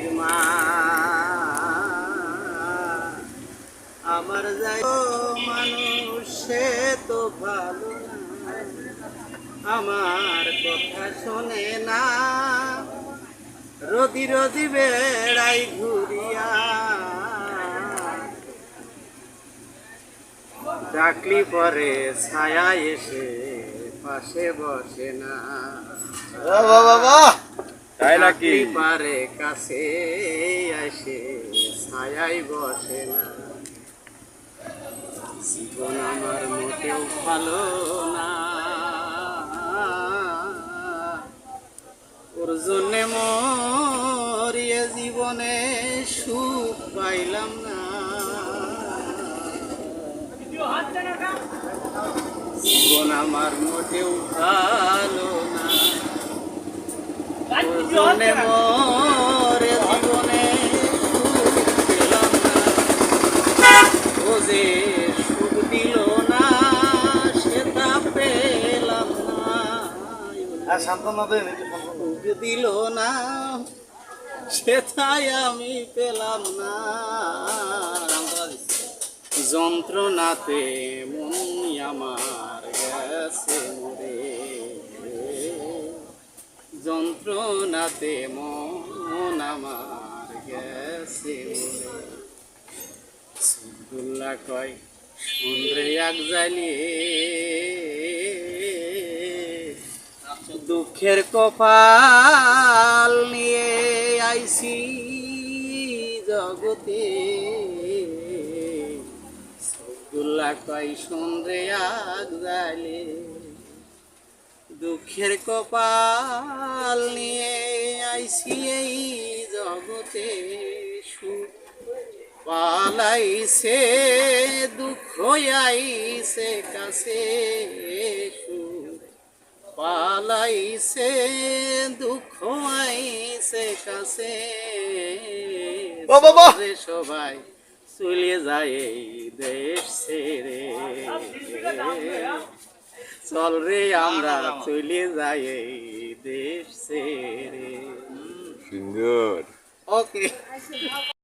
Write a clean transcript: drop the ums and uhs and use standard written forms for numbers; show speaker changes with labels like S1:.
S1: পৃথিবীর মা আমার যাই মানুষ সে তো ভালো না, আমার কথা শোনে না, রদি রদি বেড়াই ঘুরিয়া, ডাকলি পরে ছায়া এসে পাশে বসে না।
S2: তাই নাকি?
S1: পারে কাছে আসে ছায়াই বসে না। জীবন আমার মোটেও ভালো না, ওর জন্যে মরিয়ে জীবনে সুখ পাইলাম না। জীবন আমার মোটেও ভালো না, ওর জন্যে মরে জীবনে সুখ পেলাম না। ও যে সুখ দিল না সেটা পেলাম না, সুখ দিল না সেটাই আমি পেলাম না। যন্ত্রণাতে মন আমার গেছে মরে, যন্ত্রণাতে মন আমার গেছে মরে। সুবদুল্লাহ কয় শুনরে এক জ্বালিয়ে, দুঃখের কপাল নিয়ে আইছি জগতে। সুবদুল্লাহ কয় শুনরে এক জ্বালিয়ে, দুঃখের কপাল নিয়ে আইছি এই জগতে। সুখ পালাইছে দুঃখ আইছে কাছে, সুখ পালাইছে দুঃখ আইছে কাছে। সবাই চলে যায় এই দেশ ছেড়ে, চল রে আমরা চলে যাই এই দেশ ছেড়ে।
S2: সুন্দর।
S1: ওকে।